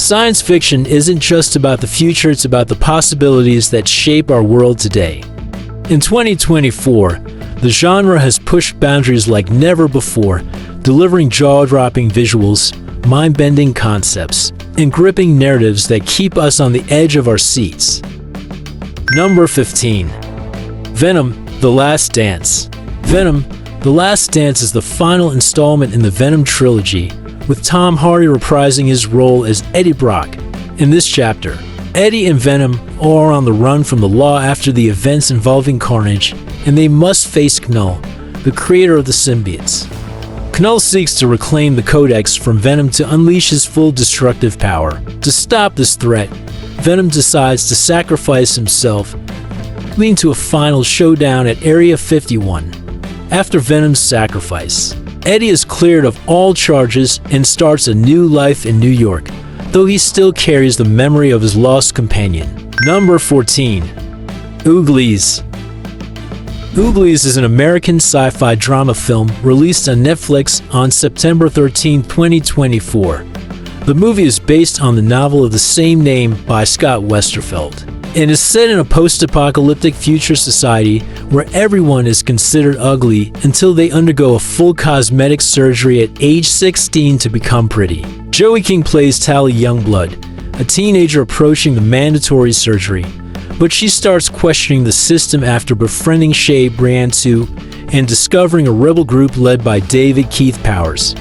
Science fiction isn't just about the future, it's about the possibilities that shape our world today. In 2024, the genre has pushed boundaries like never before, delivering jaw-dropping visuals, mind-bending concepts, and gripping narratives that keep us on the edge of our seats. Number 15. Venom: The Last Dance. Venom: The Last Dance is the final installment in the Venom trilogy, with Tom Hardy reprising his role as Eddie Brock. In this chapter, Eddie and Venom are on the run from the law after the events involving Carnage, and they must face Knull, the creator of the symbiotes. Knull seeks to reclaim the Codex from Venom to unleash his full destructive power. To stop this threat, Venom decides to sacrifice himself, leading to a final showdown at Area 51. After Venom's sacrifice, Eddie is cleared of all charges and starts a new life in New York, though he still carries the memory of his lost companion. Number 14. Uglies. Uglies is an American sci-fi drama film released on Netflix on September 13, 2024. The movie is based on the novel of the same name by Scott Westerfeld and is set in a post-apocalyptic future society where everyone is considered ugly until they undergo a full cosmetic surgery at age 16 to become pretty. Joey King plays Tally Youngblood, a teenager approaching the mandatory surgery, but she starts questioning the system after befriending Shay Briantu and discovering a rebel group led by David Keith Powers.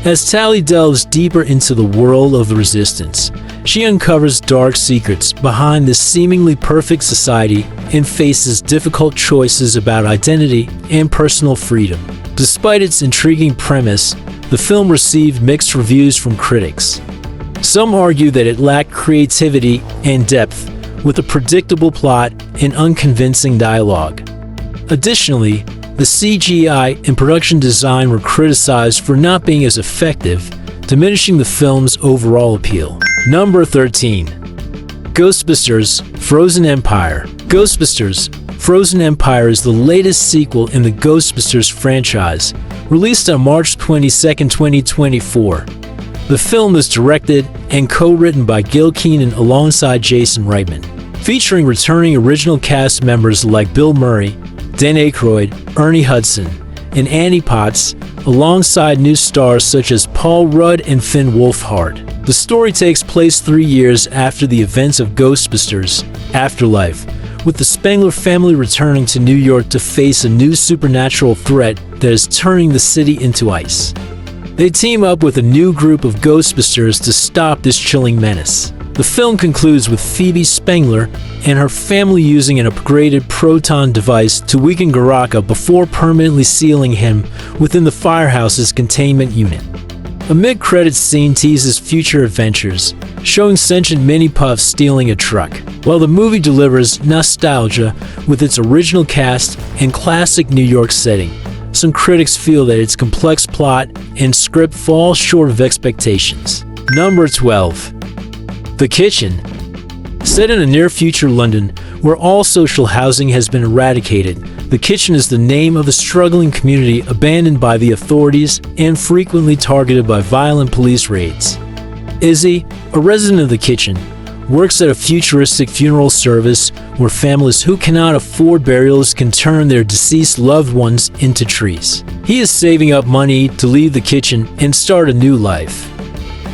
As Tally delves deeper into the world of the Resistance, she uncovers dark secrets behind this seemingly perfect society and faces difficult choices about identity and personal freedom. Despite its intriguing premise, the film received mixed reviews from critics. Some argue that it lacked creativity and depth, with a predictable plot and unconvincing dialogue. Additionally, the CGI and production design were criticized for not being as effective, diminishing the film's overall appeal. Number 13. Ghostbusters: Frozen Empire. Ghostbusters: Frozen Empire is the latest sequel in the Ghostbusters franchise, released on March 22, 2024. The film is directed and co-written by Gil Kenan alongside Jason Reitman, featuring returning original cast members like Bill Murray, Dan Aykroyd, Ernie Hudson, and Annie Potts, alongside new stars such as Paul Rudd and Finn Wolfhard. The story takes place 3 years after the events of Ghostbusters: Afterlife, with the Spengler family returning to New York to face a new supernatural threat that is turning the city into ice. They team up with a new group of Ghostbusters to stop this chilling menace. The film concludes with Phoebe Spengler and her family using an upgraded proton device to weaken Garaka before permanently sealing him within the firehouse's containment unit. A mid-credits scene teases future adventures, showing sentient mini-puffs stealing a truck, while the movie delivers nostalgia with its original cast and classic New York setting. Some critics feel that its complex plot and script fall short of expectations. Number 12. The Kitchen. Set in a near-future London where all social housing has been eradicated, The Kitchen is the name of a struggling community abandoned by the authorities and frequently targeted by violent police raids. Izzy, a resident of The Kitchen, works at a futuristic funeral service where families who cannot afford burials can turn their deceased loved ones into trees. He is saving up money to leave the kitchen and start a new life.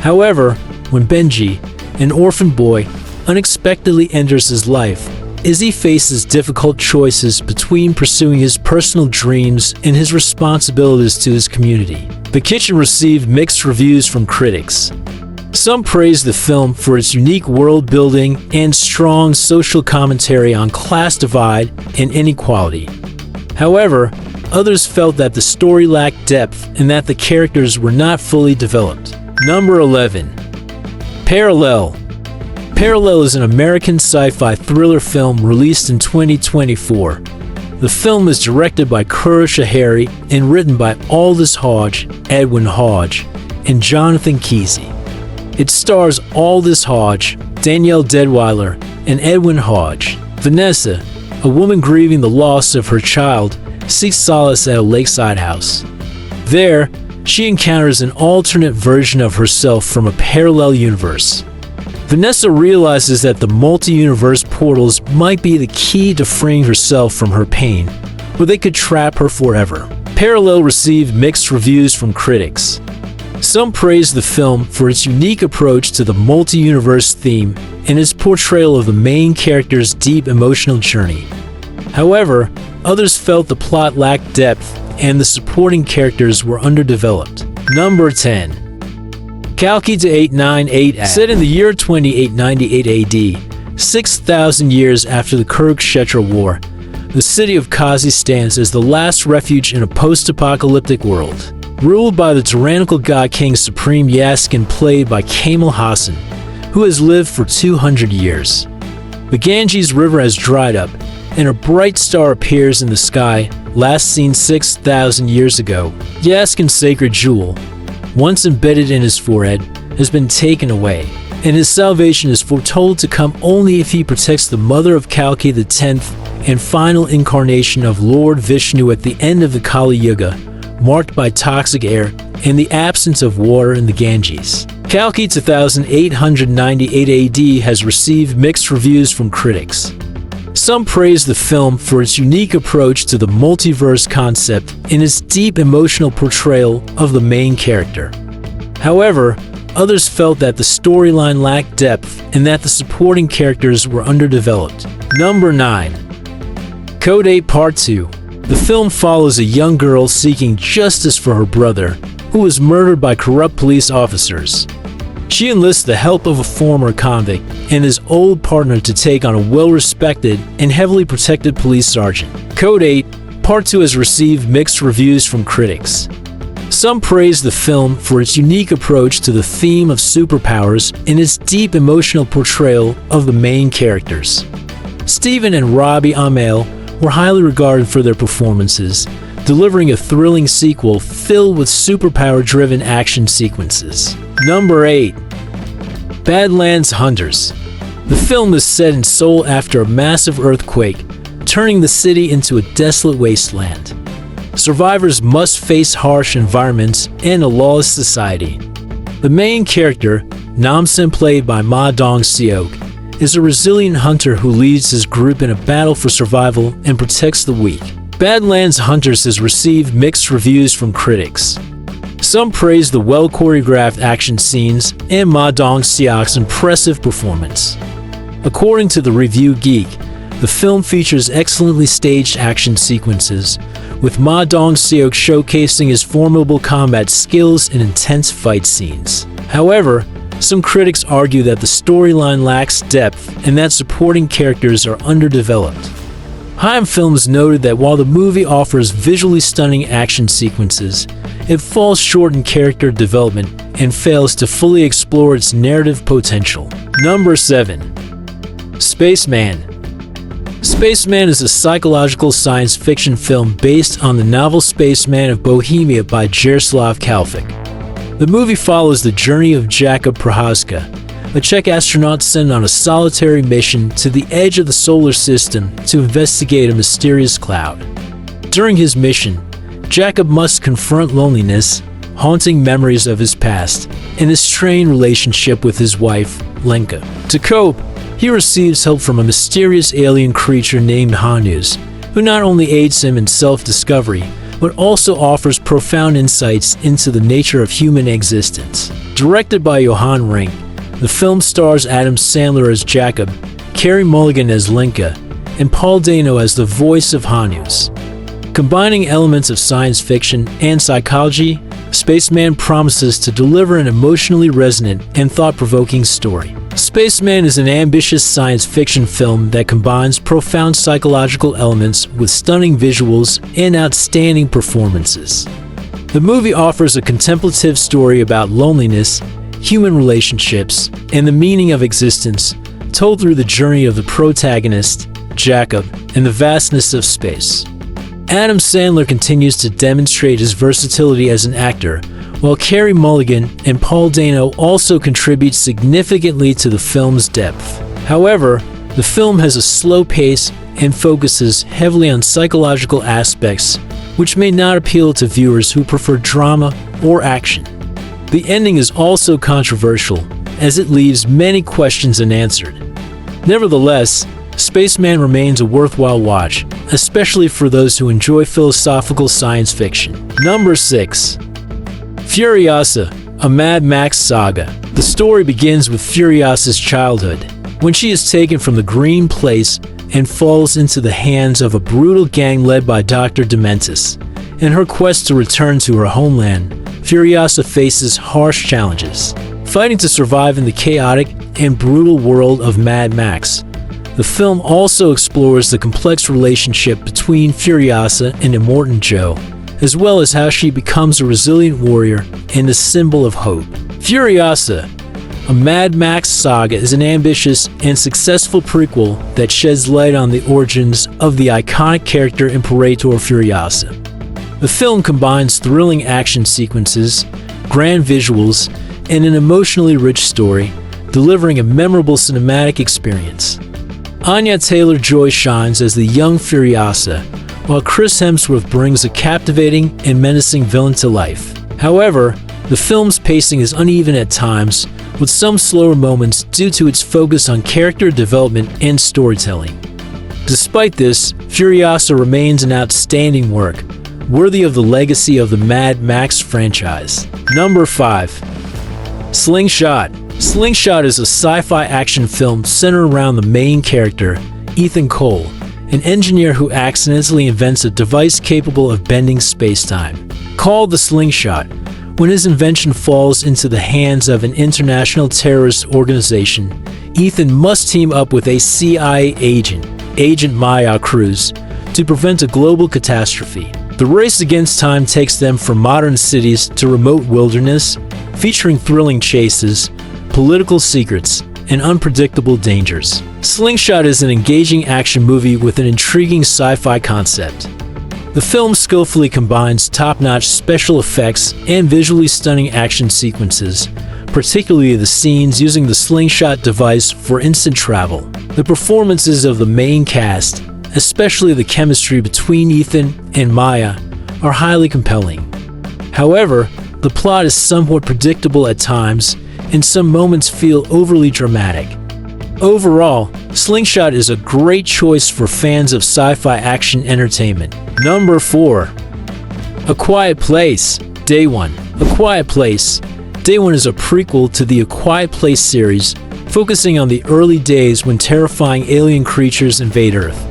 However, when Benji, an orphan boy, unexpectedly enters his life, Izzy faces difficult choices between pursuing his personal dreams and his responsibilities to his community. The Kitchen received mixed reviews from critics. Some praised the film for its unique world building and strong social commentary on class divide and inequality. However, others felt that the story lacked depth and that the characters were not fully developed. Number 11. Parallel. Parallel is an American sci-fi thriller film released in 2024. The film is directed by Kura Shahari and written by Aldous Hodge, Edwin Hodge, and Jonathan Kesey. It stars Aldous Hodge, Danielle Deadwyler, and Edwin Hodge. Vanessa, a woman grieving the loss of her child, seeks solace at a lakeside house. There, she encounters an alternate version of herself from a parallel universe. Vanessa realizes that the multi-universe portals might be the key to freeing herself from her pain, or they could trap her forever. Parallel received mixed reviews from critics. Some praised the film for its unique approach to the multi-universe theme and its portrayal of the main character's deep emotional journey. However, others felt the plot lacked depth and the supporting characters were underdeveloped. Number 10. Kalki to 898 AD. Set in the year 2898 AD, 6,000 years after the Kurukshetra War, the city of Kazi stands as the last refuge in a post-apocalyptic world. Ruled by the tyrannical god king Supreme Yaskin, played by Kamal Hassan, who has lived for 200 years. The Ganges River has dried up, and a bright star appears in the sky, last seen 6,000 years ago. Yaskin's sacred jewel, once embedded in his forehead, has been taken away, and his salvation is foretold to come only if he protects the mother of Kalki, the 10th and final incarnation of Lord Vishnu at the end of the Kali Yuga, marked by toxic air and the absence of water in the Ganges. Kalki 2898 AD has received mixed reviews from critics. Some praise the film for its unique approach to the multiverse concept and its deep emotional portrayal of the main character. However, others felt that the storyline lacked depth and that the supporting characters were underdeveloped. Number 9. Code 8 Part 2. The film follows a young girl seeking justice for her brother, who was murdered by corrupt police officers. She enlists the help of a former convict and his old partner to take on a well-respected and heavily protected police sergeant. Code 8 Part 2 has received mixed reviews from critics. Some praise the film for its unique approach to the theme of superpowers and its deep emotional portrayal of the main characters. Stephen and Robbie Amell were highly regarded for their performances, delivering a thrilling sequel filled with superpower-driven action sequences. Number 8. Badland Hunters. The film is set in Seoul after a massive earthquake, turning the city into a desolate wasteland. Survivors must face harsh environments and a lawless society. The main character, Namsen, played by Ma Dong-seok, is a resilient hunter who leads his group in a battle for survival and protects the weak. Badland Hunters has received mixed reviews from critics. Some praise the well-choreographed action scenes and Ma Dong-seok's impressive performance. According to the Review Geek, the film features excellently staged action sequences, with Ma Dong-seok showcasing his formidable combat skills in intense fight scenes. However, some critics argue that the storyline lacks depth and that supporting characters are underdeveloped. Haim Films noted that while the movie offers visually stunning action sequences, it falls short in character development and fails to fully explore its narrative potential. Number 7. Spaceman. Spaceman is a psychological science fiction film based on the novel Spaceman of Bohemia by Jaroslav Kalfik. The movie follows the journey of Jakub Prohaska, a Czech astronaut sent on a solitary mission to the edge of the solar system to investigate a mysterious cloud. During his mission, Jakub must confront loneliness, haunting memories of his past, and his strained relationship with his wife, Lenka. To cope, he receives help from a mysterious alien creature named Hanus, who not only aids him in self-discovery, but also offers profound insights into the nature of human existence. Directed by Johan Rink, the film stars Adam Sandler as Jakub, Carey Mulligan as Lenka, and Paul Dano as the voice of Hanus. Combining elements of science fiction and psychology, Spaceman promises to deliver an emotionally resonant and thought-provoking story. Spaceman is an ambitious science fiction film that combines profound psychological elements with stunning visuals and outstanding performances. The movie offers a contemplative story about loneliness, human relationships, and the meaning of existence, told through the journey of the protagonist, Jakub, and the vastness of space. Adam Sandler continues to demonstrate his versatility as an actor, while Carey Mulligan and Paul Dano also contribute significantly to the film's depth. However, the film has a slow pace and focuses heavily on psychological aspects, which may not appeal to viewers who prefer drama or action. The ending is also controversial, as it leaves many questions unanswered. Nevertheless, Spaceman remains a worthwhile watch, especially for those who enjoy philosophical science fiction. Number 6. Furiosa, a Mad Max Saga. The story begins with Furiosa's childhood, when she is taken from the Green Place and falls into the hands of a brutal gang led by Dr. Dementis. In her quest to return to her homeland, Furiosa faces harsh challenges, fighting to survive in the chaotic and brutal world of Mad Max. The film also explores the complex relationship between Furiosa and Immortan Joe, as well as how she becomes a resilient warrior and a symbol of hope. Furiosa, a Mad Max Saga, is an ambitious and successful prequel that sheds light on the origins of the iconic character Imperator Furiosa. The film combines thrilling action sequences, grand visuals, and an emotionally rich story, delivering a memorable cinematic experience. Anya Taylor-Joy shines as the young Furiosa, while Chris Hemsworth brings a captivating and menacing villain to life. However, the film's pacing is uneven at times, with some slower moments due to its focus on character development and storytelling. Despite this, Furiosa remains an outstanding work, worthy of the legacy of the Mad Max franchise. Number 5. Slingshot. Slingshot is a sci-fi action film centered around the main character, Ethan Cole, an engineer who accidentally invents a device capable of bending space-time. Called the Slingshot, when his invention falls into the hands of an international terrorist organization, Ethan must team up with a CIA agent, Agent Maya Cruz, to prevent a global catastrophe. The race against time takes them from modern cities to remote wilderness, featuring thrilling chases, political secrets, and unpredictable dangers. Slingshot is an engaging action movie with an intriguing sci-fi concept. The film skillfully combines top-notch special effects and visually stunning action sequences, particularly the scenes using the Slingshot device for instant travel. The performances of the main cast, especially the chemistry between Ethan and Maya, are highly compelling. However, the plot is somewhat predictable at times, and some moments feel overly dramatic. Overall, Slingshot is a great choice for fans of sci-fi action entertainment. Number 4. A Quiet Place, Day 1. A Quiet Place, Day 1 is a prequel to the A Quiet Place series, focusing on the early days when terrifying alien creatures invade Earth.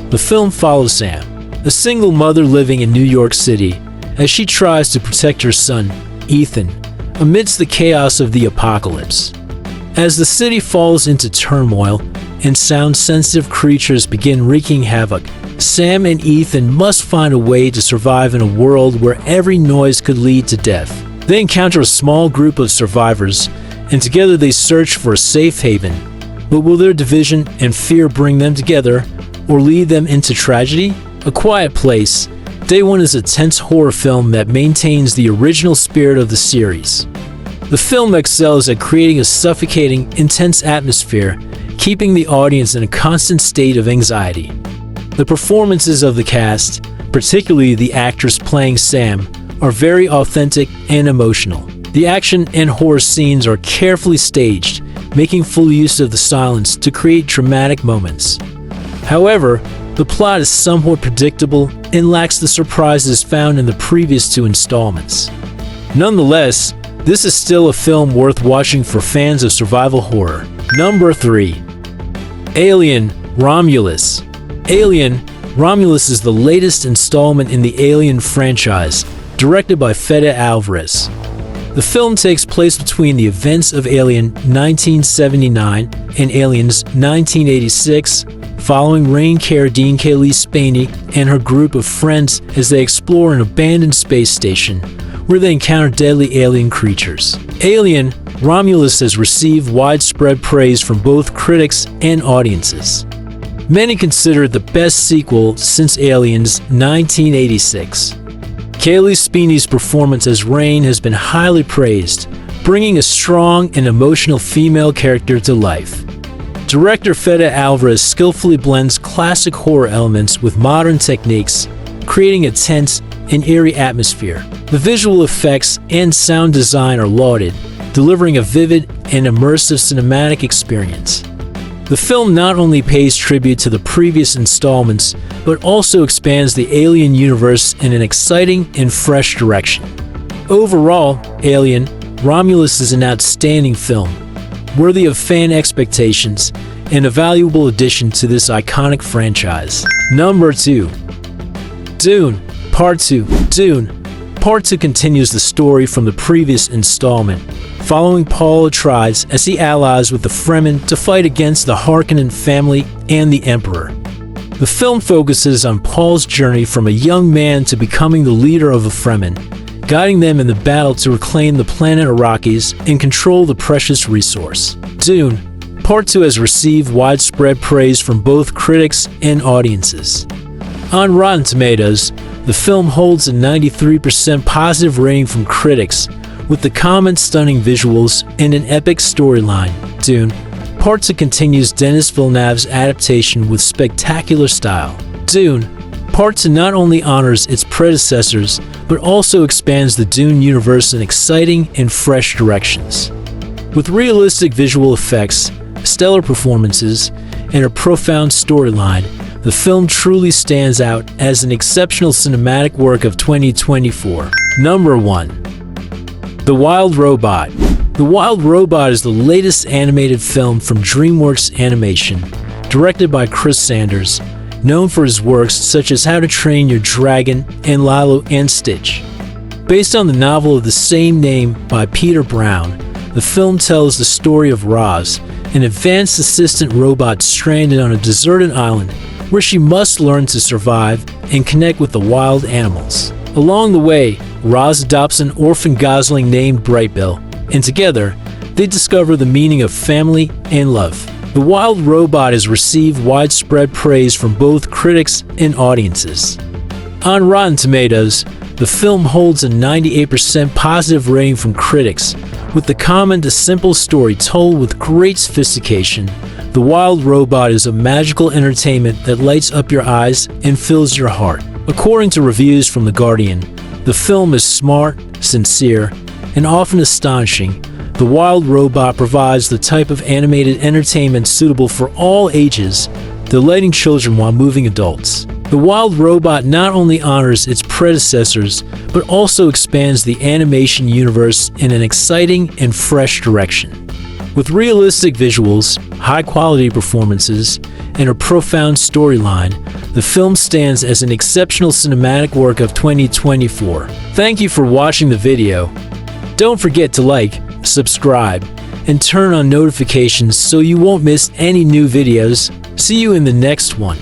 The film follows Sam, a single mother living in New York City, as she tries to protect her son, Ethan, amidst the chaos of the apocalypse. As the city falls into turmoil and sound-sensitive creatures begin wreaking havoc, Sam and Ethan must find a way to survive in a world where every noise could lead to death. They encounter a small group of survivors, and together they search for a safe haven. But will their division and fear bring them together, or lead them into tragedy? A Quiet Place, Day 1 is a tense horror film that maintains the original spirit of the series. The film excels at creating a suffocating, intense atmosphere, keeping the audience in a constant state of anxiety. The performances of the cast, particularly the actress playing Sam, are very authentic and emotional. The action and horror scenes are carefully staged, making full use of the silence to create dramatic moments. However, the plot is somewhat predictable and lacks the surprises found in the previous 2 installments. Nonetheless, this is still a film worth watching for fans of survival horror. Number 3. Alien, Romulus. Alien, Romulus is the latest installment in the Alien franchise, directed by Fede Alvarez. The film takes place between the events of Alien 1979 and Aliens 1986, following Rain Carradine Kelly Spaney and her group of friends as they explore an abandoned space station, where they encounter deadly alien creatures. Alien, Romulus has received widespread praise from both critics and audiences. Many consider it the best sequel since Aliens 1986. Kaylee Spaney's performance as Rain has been highly praised, bringing a strong and emotional female character to life. Director Fede Alvarez skillfully blends classic horror elements with modern techniques, creating a tense and eerie atmosphere. The visual effects and sound design are lauded, delivering a vivid and immersive cinematic experience. The film not only pays tribute to the previous installments, but also expands the Alien universe in an exciting and fresh direction. Overall, Alien: Romulus is an outstanding film, worthy of fan expectations, and a valuable addition to this iconic franchise. Number 2. Dune Part 2. Dune Part 2 continues the story from the previous installment, following Paul Atreides as he allies with the Fremen to fight against the Harkonnen family and the Emperor. The film focuses on Paul's journey from a young man to becoming the leader of the Fremen, guiding them in the battle to reclaim the planet Arrakis and control the precious resource. Dune Part 2 has received widespread praise from both critics and audiences. On Rotten Tomatoes, the film holds a 93% positive rating from critics, with the comments stunning visuals and an epic storyline. Dune Part 2 continues Denis Villeneuve's adaptation with spectacular style. Dune Part 2 not only honors its predecessors, but also expands the Dune universe in exciting and fresh directions. With realistic visual effects, stellar performances, and a profound storyline, the film truly stands out as an exceptional cinematic work of 2024. Number 1. The Wild Robot. The Wild Robot is the latest animated film from DreamWorks Animation, directed by Chris Sanders, known for his works such as How to Train Your Dragon and Lilo and Stitch. Based on the novel of the same name by Peter Brown, the film tells the story of Roz, an advanced assistant robot stranded on a deserted island where she must learn to survive and connect with the wild animals. Along the way, Roz adopts an orphan gosling named Brightbill, and together, they discover the meaning of family and love. The Wild Robot has received widespread praise from both critics and audiences. On Rotten Tomatoes, the film holds a 98% positive rating from critics, with the comment a simple story told with great sophistication. The Wild Robot is a magical entertainment that lights up your eyes and fills your heart. According to reviews from The Guardian, the film is smart, sincere, and often astonishing. The Wild Robot provides the type of animated entertainment suitable for all ages, delighting children while moving adults. The Wild Robot not only honors its predecessors, but also expands the animation universe in an exciting and fresh direction. With realistic visuals, high-quality performances, and a profound storyline, the film stands as an exceptional cinematic work of 2024. Thank you for watching the video. Don't forget to like, subscribe, and turn on notifications so you won't miss any new videos. See you in the next one.